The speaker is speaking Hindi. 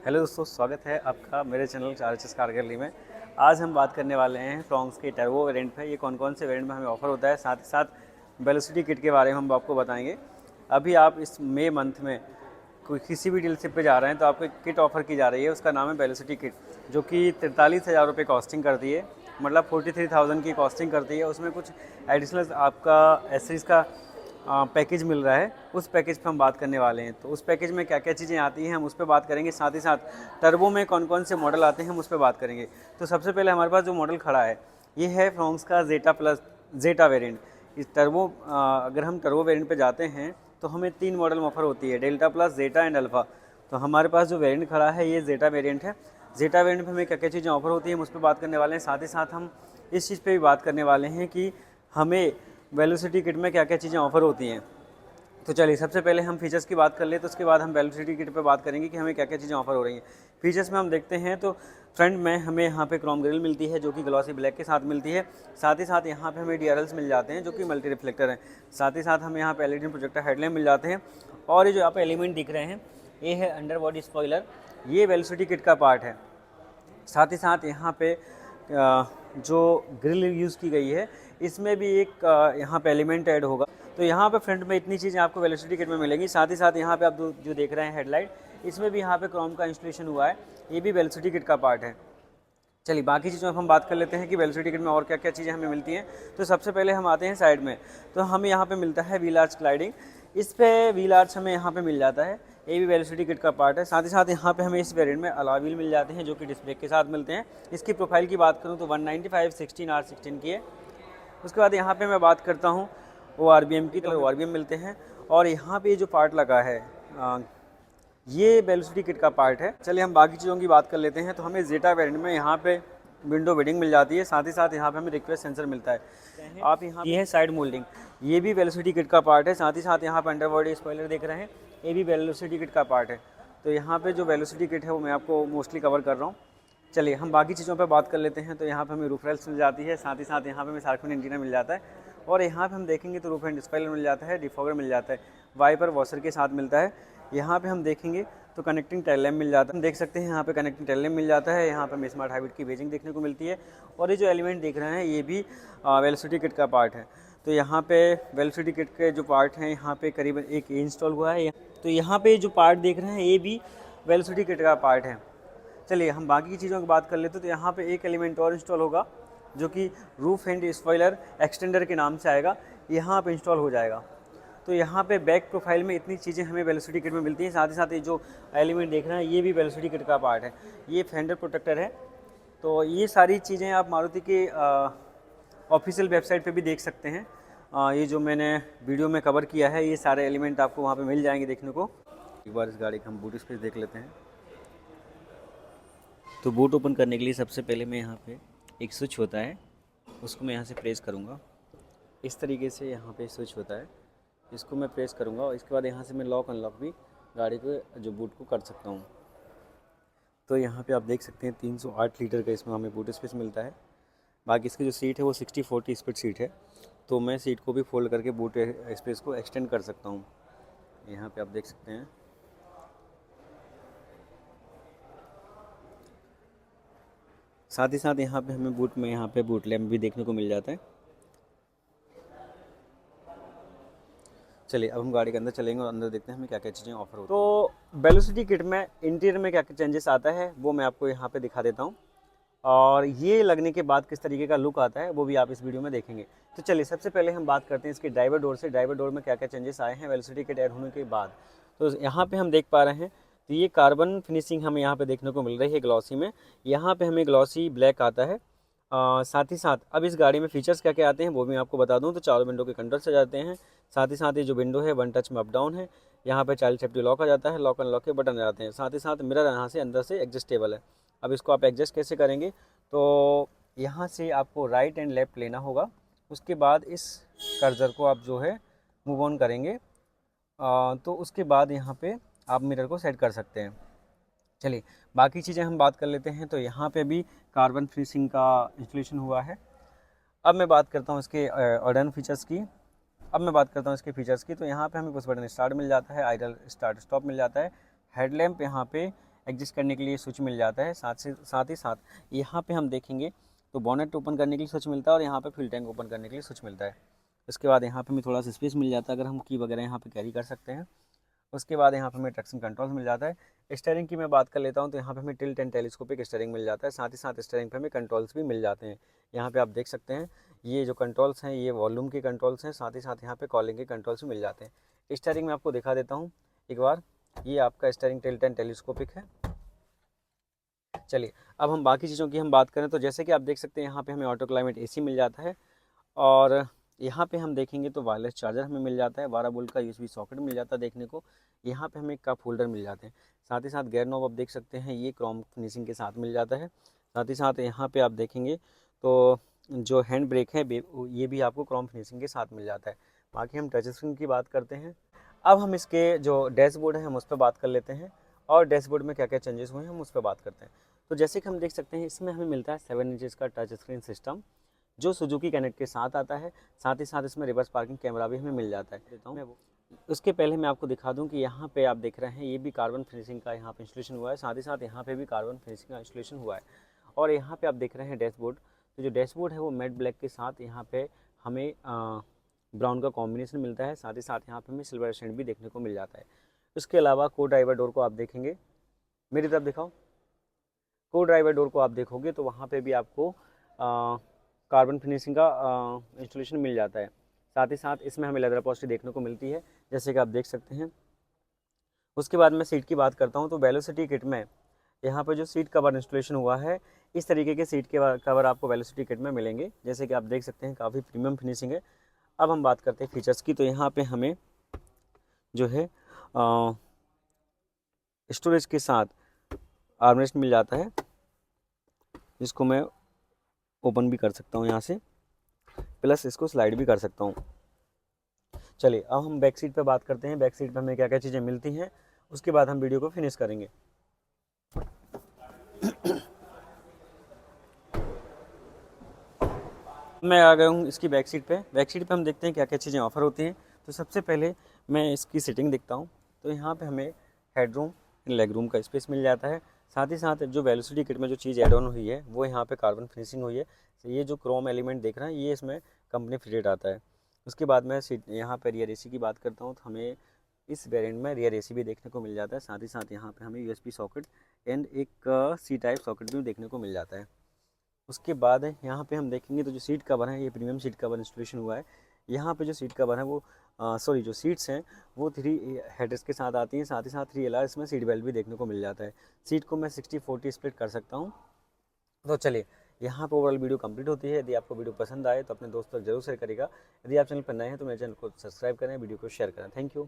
हेलो दोस्तों, स्वागत है आपका मेरे चैनल RHS कार गैलरी में। आज हम बात करने वाले हैं फ्रॉन्क्स के टर्बो वेरिएंट पे। ये कौन कौन से वेरिएंट में हमें ऑफर होता है, साथ ही साथ वेलोसिटी किट के बारे में हम आपको बताएंगे। अभी आप इस मई मंथ में कोई किसी भी डीलरशिप पे जा रहे हैं तो आपको किट ऑफर की जा रही है, उसका नाम है वेलोसिटी किट, जो कि 43,000 रुपये कॉस्टिंग करती है, मतलब 43,000 की कॉस्टिंग करती है। उसमें कुछ एडिशनल आपका एसेसरीज का पैकेज मिल रहा है, उस पैकेज पे हम बात करने वाले हैं। तो उस पैकेज में क्या क्या चीज़ें आती हैं हम उस पर बात करेंगे, साथ ही साथ टर्बो में कौन कौन से मॉडल आते हैं हम उस पर बात करेंगे। तो सबसे पहले हमारे पास जो मॉडल खड़ा है ये है फ्रॉन्क्स का जेटा प्लस जेटा वेरिएंट। इस टर्बो अगर हम टर्बो वेरिएंट पे जाते हैं तो हमें 3 मॉडल में ऑफर होती है, delta plus, zeta and alpha. तो हमारे पास जो वेरिएंट खड़ा है ये जेटा वेरिएंट है। जेटा वेरिएंट पे हमें क्या क्या चीज़ें ऑफर होती है हम उस पर बात करने वाले हैं। साथ ही साथ हम इस चीज़ पे भी बात करने वाले हैं कि हमें वेलोसिटी किट में क्या क्या चीज़ें ऑफर होती हैं। तो चलिए सबसे पहले हम फीचर्स की बात कर ले, तो उसके बाद हम वेलोसिटी किट पे बात करेंगे कि हमें क्या क्या चीज़ें ऑफर हो रही हैं। फीचर्स में हम देखते हैं तो फ्रंट में हमें यहाँ पे क्रोम ग्रिल मिलती है जो कि ग्लॉसी ब्लैक के साथ मिलती है। साथ ही साथ यहाँ पे हमें DRLs मिल जाते हैं जो कि मल्टी रिफ्लेक्टर हैं। साथ ही साथ हमें यहाँ पे LED प्रोजेक्टर हेडलैम्प मिल जाते हैं। और ये जो आप एलिमेंट दिख रहे हैं ये है अंडर बॉडी स्पॉइलर, ये वेलोसिटी किट का पार्ट है। साथ ही साथ यहाँ पे जो ग्रिल यूज़ की गई है इसमें भी एक यहाँ पे एलिमेंट ऐड होगा। तो यहाँ पे फ्रंट में इतनी चीज़ें आपको वेलोसिटी किट में मिलेंगी। साथ ही साथ यहाँ पे आप जो देख रहे हैं हेडलाइट, इसमें भी यहाँ पे क्रोम का इंस्टॉलेशन हुआ है, ये भी वेलोसिटी किट का पार्ट है। चलिए बाकी चीज़ों में हम बात कर लेते हैं कि वेलोसिटी किट में और क्या क्या चीज़ें हमें मिलती हैं। तो सबसे पहले हम आते हैं साइड में, तो हमें यहाँ पे मिलता है व्हील आर्च स्लाइडिंग। इस पे व्हील आर्च हमें यहाँ पे मिल जाता है, ये भी वेलोसिटी किट का पार्ट है। साथ ही साथ यहाँ पे हमें इस वेरिएंट में अलॉय व्हील मिल जाते हैं जो कि डिस्प्ले के साथ मिलते हैं। इसकी प्रोफाइल की बात करूँ तो 195 16 R16 की है। उसके बाद यहाँ पे मैं बात करता हूँ ORBM की, तो ORBM मिलते हैं। और यहाँ पे जो पार्ट लगा है ये वेलोसिटी किट का पार्ट है। चलिए हम बाकी चीज़ों की बात कर लेते हैं। तो हमें जेटा वेरिएंट में यहाँ पे विंडो वेडिंग मिल जाती है। साथ ही साथ यहाँ पे हमें रिक्वेस्ट सेंसर मिलता है। आप यहाँ ये है साइड मोल्डिंग, ये भी वेलोसिटी किट का पार्ट है। साथ ही साथ यहाँ पे अंडर बॉडी स्पॉइलर देख रहे हैं, ये भी वेलोसिटी किट का पार्ट है। तो यहाँ पे जो वेलोसिटी किट है वो मैं आपको मोस्टली कवर कर रहा हूँ। चलिए हम बाकी चीज़ों पर बात कर लेते हैं। तो यहाँ पे हमें रूफ रेल्स मिल जाती है, साथ ही साथ यहाँ पे हमें शार्क फिन एंटीना मिल जाता है। और यहाँ पे हम देखेंगे तो रूफ एंड स्पॉइलर मिल जाता है, डिफॉगर मिल जाता है, वाइपर वॉशर के साथ मिलता है। यहाँ पे हम देखेंगे तो कनेक्टिंग टेल लैम्प मिल जाता है, हम देख सकते हैं यहाँ पे कनेक्टिंग टेल लैम्प मिल जाता है। यहाँ पे हमें स्मार्ट हाइब्रिड की बेजिंग देखने को मिलती है। और ये जो एलिमेंट देख रहे हैं ये भी वेलोसिटी किट का पार्ट है। तो यहाँ पे वेलोसिटी किट के जो पार्ट हैं यहाँ पे करीबन एक इंस्टॉल हुआ है। तो यहाँ पे जो पार्ट देख रहे हैं ये भी वेलोसिटी किट का पार्ट है। चलिए हम बाकी की चीज़ों की बात कर लेते हैं। तो यहाँ पे एक एलिमेंट और इंस्टॉल होगा जो कि रूफ एंड स्पॉइलर एक्सटेंडर के नाम से आएगा, यहाँ पे इंस्टॉल हो जाएगा। तो यहाँ पे बैक प्रोफाइल में इतनी चीज़ें हमें वेलोसिटी किट में मिलती हैं। साथ ही साथ ये जो एलिमेंट देख रहे हैं ये भी वेलोसिटी किट का पार्ट है, ये फेंडर प्रोटेक्टर है। तो ये सारी चीज़ें आप मारुति के ऑफिशियल वेबसाइट पे भी देख सकते हैं। ये जो मैंने वीडियो में कवर किया है ये सारे एलिमेंट आपको वहाँ पे मिल जाएंगे देखने को। एक बार इस गाड़ी का हम बूट स्पेस देख लेते हैं। तो बूट ओपन करने के लिए सबसे पहले मैं यहाँ पे एक स्विच होता है उसको मैं यहाँ से प्रेस करूँगा। इस तरीके से यहाँ पे स्विच होता है, इसको मैं प्रेस करूँगा और इसके बाद यहाँ से मैं लॉक अनलॉक भी गाड़ी को जो बूट को कर सकता हूँ। तो यहाँ पे आप देख सकते हैं 308 लीटर का इसमें हमें बूट स्पेस मिलता है। बाकी इसकी जो सीट है वो 60-40 स्प्लिट सीट है, तो मैं सीट को भी फोल्ड करके बूट स्पेस को एक्सटेंड कर सकता हूँ। यहाँ पे आप देख सकते हैं। साथ ही साथ यहाँ पे हमें बूट में यहाँ पे बूट लैम्प भी देखने को मिल जाता है। चलिए अब हम गाड़ी के अंदर चलेंगे और अंदर देखते हैं हमें क्या क्या चीज़ें ऑफर होती हैं। तो वेलोसिटी किट में इंटीरियर में क्या क्या चेंजेस आता है वो मैं आपको यहाँ पे दिखा देता हूँ, और ये लगने के बाद किस तरीके का लुक आता है वो भी आप इस वीडियो में देखेंगे। तो चलिए सबसे पहले हम बात करते हैं इसके ड्राइवर डोर से। ड्राइवर डोर में क्या क्या चेंजेस आए हैं वेलोसिटी किट ऐड होने के बाद। तो यहाँ पे हम देख पा रहे हैं तो ये कार्बन फिनिशिंग हमें यहाँ पे देखने को मिल रही है ग्लॉसी में। यहाँ पे हमें ग्लॉसी ब्लैक आता है। साथ ही साथ अब इस गाड़ी में फीचर्स क्या क्या आते हैं वो भी मैं आपको बता दूं। तो चारों विंडो के कंट्रोल्स आ जाते हैं। साथ ही साथ ये जो विंडो है वन टच में अप डाउन है। यहाँ पे चाइल्ड सेफ्टी लॉक आ जाता है, लॉक अनलॉक के बटन आ जाते हैं। साथ ही साथ मिरर यहाँ से अंदर से एडजस्टेबल है। अब इसको आप एडजस्ट कैसे करेंगे, तो यहाँ से आपको राइट एंड लेफ्ट लेना होगा। उसके बाद इस कर्सर को आप जो है मूव ऑन करेंगे तो उसके बाद यहाँ पे आप मिरर को सेट कर सकते हैं। चलिए बाकी चीज़ें हम बात कर लेते हैं। तो यहाँ पे भी कार्बन फिनिशिंग का इंस्टॉलेशन हुआ है। अब मैं बात करता हूँ इसके ऑर्डन फीचर्स की। तो यहाँ पे हमें पुश बटन स्टार्ट मिल जाता है, आइडल स्टार्ट स्टॉप मिल जाता है। हेडलैम्प यहाँ पे एडजस्ट करने के लिए स्विच मिल जाता है। साथ ही साथ यहाँ पे हम देखेंगे तो बोनेट ओपन करने के लिए स्विच मिलता है और यहाँ पे फ्यूल टैंक ओपन करने के लिए स्विच मिलता है। उसके बाद यहाँ पे हमें थोड़ा सा स्पेस मिल जाता है, अगर हम की वगैरह यहाँ पे कैरी कर सकते हैं। उसके बाद यहाँ पे हमें ट्रैक्शन कंट्रोल मिल जाता है। स्टीयरिंग की मैं बात कर लेता हूँ तो यहाँ पे हमें टिल्ट एंड टेलीस्कोपिक स्टीयरिंग मिल जाता है। साथ ही साथ स्टीयरिंग पे हमें कंट्रोल्स भी मिल जाते हैं। यहाँ पे आप देख सकते हैं ये जो कंट्रोल्स हैं ये वॉल्यूम के कंट्रोल्स हैं, साथ ही साथ यहाँ पे कॉलिंग के कंट्रोल्स भी मिल जाते हैं। स्टीयरिंग में आपको दिखा देता हूँ एक बार, ये आपका स्टीयरिंग टिल्ट एंड टेलीस्कोपिक है। चलिए अब हम बाकी चीज़ों की हम बात करें तो जैसे कि आप देख सकते हैं यहाँ पे हमें ऑटो क्लाइमेट AC मिल जाता है और यहाँ पे हम देखेंगे तो वायरलेस चार्जर हमें मिल जाता है, 12 वोल्ट का USB सॉकेट मिल जाता है देखने को। यहाँ पे हमें कप होल्डर मिल जाते हैं। साथ ही साथ गियर नॉब आप देख सकते हैं ये क्रोम फिनिशिंग के साथ मिल जाता है। साथ ही साथ यहाँ पे आप देखेंगे तो जो हैंड ब्रेक है ये भी आपको क्रोम फिनिशिंग के साथ मिल जाता है। बाकी हम टच स्क्रीन की बात करते हैं। अब हम इसके जो डैशबोर्ड है हम उस पर बात कर लेते हैं और डैशबोर्ड में क्या क्या चेंजेस हुए हैं हम उस पर बात करते हैं। तो जैसे कि हम देख सकते हैं इसमें हमें मिलता है 7 इंचज़ का टच स्क्रीन सिस्टम जो सुजुकी कनेक्ट के साथ आता है। साथ ही साथ इसमें रिवर्स पार्किंग कैमरा भी हमें मिल जाता है। देता हूँ मैं वो, उसके पहले मैं आपको दिखा दूं कि यहाँ पे आप देख रहे हैं ये भी कार्बन फिनिशिंग का यहाँ पे इंस्टॉलेशन हुआ है। साथ ही साथ यहाँ पे भी कार्बन फिनिशिंग का इंस्टॉलेशन हुआ है। और यहाँ पे आप देख रहे हैं डैशबोर्ड, तो जो डैशबोर्ड है वो मैट ब्लैक के साथ यहाँ पे हमें ब्राउन का कॉम्बिनेशन मिलता है। साथ ही साथ यहाँ पे हमें सिल्वर स्टैंड भी देखने को मिल जाता है। उसके अलावा को ड्राइवर डोर को आप देखेंगे, मेरी तरफ दिखाओ, को ड्राइवर डोर को आप देखोगे तो वहाँ पे भी आपको कार्बन फिनिशिंग का इंस्टॉलेशन मिल जाता है। साथ ही साथ इसमें हमें लेदर अपॉल्स्ट्री देखने को मिलती है जैसे कि आप देख सकते हैं। उसके बाद मैं सीट की बात करता हूँ तो वेलोसिटी किट में यहाँ पर जो सीट कवर इंस्टॉलेशन हुआ है इस तरीके के सीट के कवर आपको वेलोसिटी किट में मिलेंगे जैसे कि आप देख सकते हैं, काफ़ी प्रीमियम फिनिशिंग है। अब हम बात करते हैं फीचर्स की तो यहाँ पे हमें जो है स्टोरेज के साथ आर्मरेस्ट मिल जाता है जिसको मैं ओपन भी कर सकता हूँ यहाँ से, प्लस इसको स्लाइड भी कर सकता हूँ। चलिए अब हम बैक सीट पे बात करते हैं, बैक सीट पे हमें क्या क्या चीज़ें मिलती हैं उसके बाद हम वीडियो को फिनिश करेंगे। मैं आ गया हूँ इसकी बैक सीट पे। बैक सीट पे हम देखते हैं क्या क्या चीज़ें ऑफर होती हैं। तो सबसे पहले मैं इसकी सीटिंग देखता हूँ तो यहाँ पे हमें हेडरूम लेग रूम का स्पेस मिल जाता है। साथ ही साथ जो वेलोसिटी किट में जो चीज़ एड ऑन हुई है वो यहाँ पे कार्बन फिनिशिंग हुई है। तो ये जो क्रोम एलिमेंट देख रहे हैं ये इसमें कंपनी फिटेड आता है। उसके बाद मैं सीट यहाँ पर रियर AC की बात करता हूँ तो हमें इस वेरिएंट में रियर AC भी देखने को मिल जाता है। साथ ही साथ यहाँ पे हमें USB सॉकेट एंड एक C टाइप सॉकेट भी देखने को मिल जाता है। उसके बाद यहाँ पे हम देखेंगे तो जो सीट कवर है ये प्रीमियम सीट कवर इंस्टॉलेशन हुआ है। यहाँ पे जो सीट कवर है वो जो सीट्स हैं वो 3 हेडरेस्ट के साथ आती हैं। साथ ही साथ 3 LR इसमें सीट बेल्ट भी देखने को मिल जाता है। सीट को मैं 60-40 स्प्लिट कर सकता हूँ। तो चलिए यहाँ पर ओवरऑल वीडियो कंप्लीट होती है। यदि आपको वीडियो पसंद आए तो अपने दोस्तों तक जरूर शेयर करिएगा। यदि आप चैनल पर नए हैं तो मेरे चैनल को सब्सक्राइब करें, वीडियो को शेयर करें। Thank you.